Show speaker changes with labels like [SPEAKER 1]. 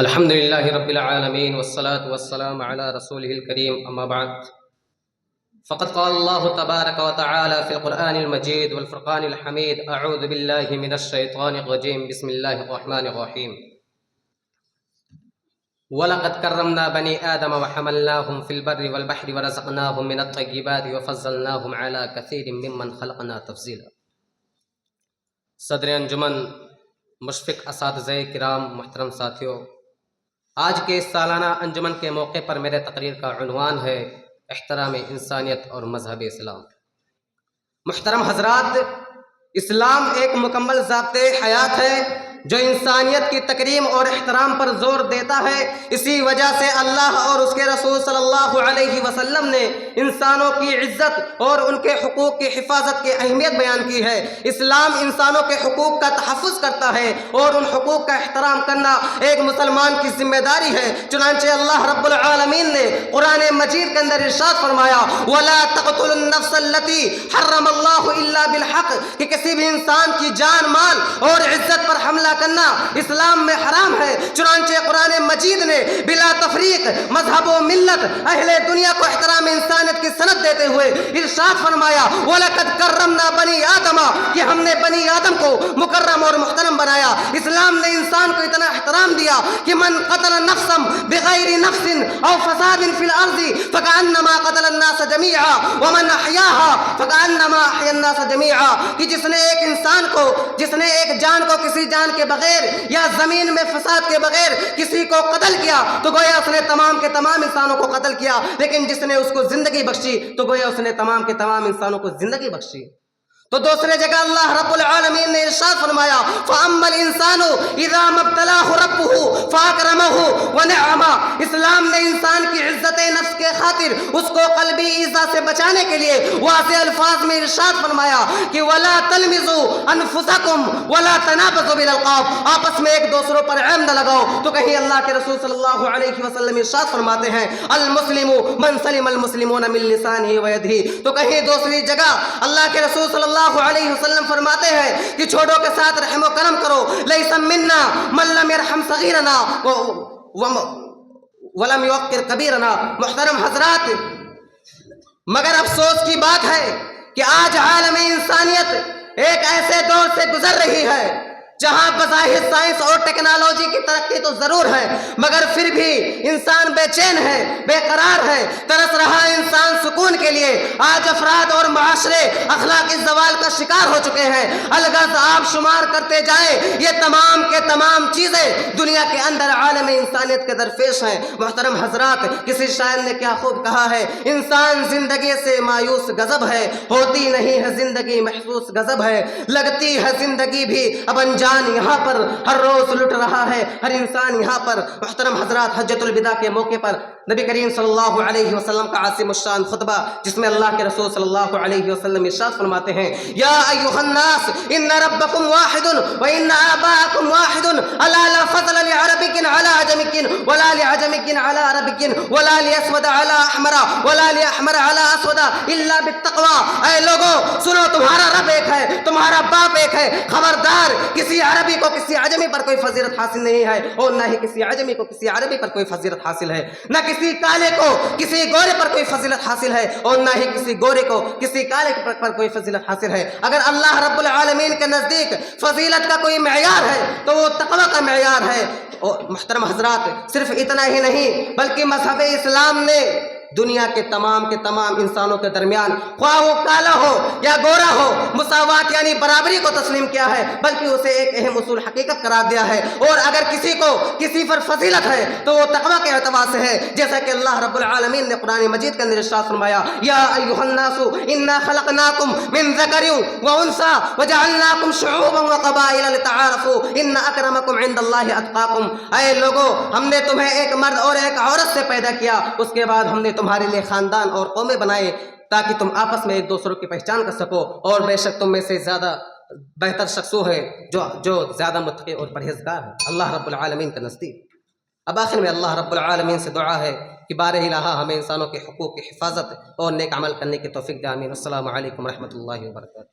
[SPEAKER 1] الحمد لله رب العالمين والصلاة والسلام على رسوله الكريم أما بعد فقد قال الله تبارك وتعالى في القرآن المجيد والفرقان الحميد أعوذ بالله من الشيطان الرجيم بسم الله الرحمن الرحيم ولقد كرمنا بني آدم وحملناهم في البر والبحر ورزقناهم من الطيبات وفضلناهم على كثير ممن خلقنا تفضيلا۔ صدر انجمن، مشفق اساتذہ کرام، محترم ساتھیوں، آج کے اس سالانہ انجمن کے موقع پر میرے تقریر کا عنوان ہے احترام انسانیت اور مذہب اسلام۔ محترم حضرات، اسلام ایک مکمل ضابطۂ حیات ہے جو انسانیت کی تکریم اور احترام پر زور دیتا ہے۔ اسی وجہ سے اللہ اور اس کے رسول صلی اللہ علیہ وسلم نے انسانوں کی عزت اور ان کے حقوق کی حفاظت کی اہمیت بیان کی ہے۔ اسلام انسانوں کے حقوق کا تحفظ کرتا ہے اور ان حقوق کا احترام کرنا ایک مسلمان کی ذمہ داری ہے۔ چنانچہ اللہ رب العالمین نے قرآن مجید کے اندر ارشاد فرمایا وَلَا تَقْتُلُوا النَّفْسَ الَّتِي حَرَّمَ اللَّهُ إِلَّا بِالْحَقِّ، کہ کسی بھی انسان کی جان، مال اور عزت پر حملہ کرنا اسلام میں حرام ہے۔ چنانچہ قرآن مجید نے بلا تفریق مذہب و ملت اہل دنیا کو احترام انسانیت کی سند دیتے ہوئے ارشاد فرمایا وَلَقَدْ كَرَّمْنَا بَنِي آدَمَ، کہ ہم نے بنی آدم کو مکرم اور محترم بنایا۔ اسلام نے انسان کو اتنا احترام دیا کہ من قتل نفسا بغیر نفس او فساد فی الارض فکأنما قتل الناس جميعا ومن احیاها فکأنما احیا الناس جميعا، کہ جس نے ایک جان کو کسی جان کے بغیر یا زمین میں فساد کے بغیر کسی کو قتل کیا تو گویا اس نے تمام کے تمام انسانوں کو قتل کیا، لیکن جس نے اس کو زندگی بخشی تو گویا اس نے تمام کے تمام انسانوں کو زندگی بخشی۔ تو دوسرے جگہ اللہ رب العالمین نے ارشاد فرمایا فَأَمَّا الْإِنسَانُ إِذَا مَا ابْتَلَاهُ رَبُّهُ فَأَكْرَمَهُ وَنَعَّمَهُ، اسلام نے انسان کی عزت نفس کے خاطر اس کو قلبی ایذا سے بچانے کے لیے واضح الفاظ میں ارشاد فرمایا کہ وَلَا تَلْمِزُوا أَنفُسَكُمْ وَلَا تَنَابَزُوا بِالْأَلْقَابِ، آپس میں ایک دوسروں پر عیب نہ لگاؤ۔ تو کہیں اللہ کے رسول صلی اللہ علیہ وسلم ارشاد فرماتے ہیں المسلم من سلم المسلمون من لسانه ويده، تو کہیں دوسری جگہ اللہ کے رسول صلی اللہ علیہ وسلم فرماتے ہیں کہ چھوٹوں کے ساتھ رحم و کرم کرو، لیس منا من لم يرحم صغیرنا ولم يوقر کبیرنا۔ محترم حضرات، مگر افسوس کی بات ہے کہ آج عالم انسانیت ایک ایسے دور سے گزر رہی ہے جہاں بظاہر سائنس اور ٹیکنالوجی کی ترقی تو ضرور ہے مگر پھر بھی انسان بے چین ہے، بے قرار ہے، ترس رہا ہے انسان سکون کے لیے۔ آج افراد اور معاشرے اخلاقی زوال کا شکار ہو چکے ہیں۔ الغرض آپ شمار کرتے جائیں، یہ تمام کے تمام چیزیں دنیا کے اندر عالم انسانیت کے درپیش ہیں۔ محترم حضرات، کسی شاعر نے کیا خوب کہا ہے انسان زندگی سے مایوس غضب ہے، ہوتی نہیں ہے زندگی محسوس غضب ہے، لگتی ہے زندگی بھی اب انجام یہاں پر ہر روز لٹ رہا ہے ہر انسان یہاں پر۔ محترم حضرات، حجۃ الوداع کے موقع پر نبی کریم صلی اللہ علیہ وسلم کا عظیم الشان خطبہ جس میں اللہ کے رسول صلی اللہ علیہ وسلم ارشاد فرماتے ہیں یا ایھا الناس ان ربکم واحد وان آباءکم واحد الا لا فضل لعربی علی عجمی ولا لعجمی علی عربی ولا لاسود علی احمر ولا لاحمر علی اسود الا بالتقوی۔ اے لوگوں سنو، تمہارا رب ایک ہے، تمہارا باپ ایک ہے، خبردار کسی عربی کو کسی عجمی پر کوئی فضیلت حاصل نہیں ہے اور نہ ہی کسی عجمی کو کسی عربی پر کوئی فضیلت حاصل ہے، نہ کسی کالے کو کسی گورے پر کوئی فضیلت حاصل ہے اور نہ ہی کسی گورے کو کسی کالے پر کوئی فضیلت حاصل ہے۔ اگر اللہ رب العالمین کے نزدیک فضیلت کا کوئی معیار ہے تو وہ تقوی کا معیار ہے۔ اور محترم حضرات، صرف اتنا ہی نہیں بلکہ مذہب اسلام نے دنیا کے تمام انسانوں کے درمیان خواہ وہ کالا ہو یا گورا ہو مساوات یعنی برابری کو تسلیم کیا ہے، بلکہ اسے ایک اہم اصول حقیقت قرار دیا ہے۔ اور اگر کسی کو کسی پر فضیلت ہے تو وہ تقوی کے اعتبار سے ہے، جیسا کہ اللہ رب العالمین نے قرآن مجید کے اندر ارشاد فرمایا یا ایھا الناس انا خلقناکم من ذکر وانثی وجعلناکم شعوبا وقبائل لتعارفوا ان اکرمکم عند اللہ اتقاکم۔ اے لوگوں، ہم نے تمہیں ایک مرد اور ایک عورت سے پیدا کیا، اس کے بعد ہم نے تمہارے لیے خاندان اور قومیں بنائے تاکہ تم آپس میں ایک دوسروں کی پہچان کر سکو، اور بے شک تم میں سے زیادہ بہتر شخص وہ ہے جو زیادہ متقی اور پرہیزگار ہے اللہ رب العالمین کے نزدیک۔ اب آخر میں اللہ رب العالمین سے دعا ہے کہ بارہ الہ ہمیں انسانوں کے حقوق کی حفاظت اور نیک عمل کرنے کی توفیق دے، آمین۔ السلام علیکم ورحمۃ اللہ وبرکاتہ۔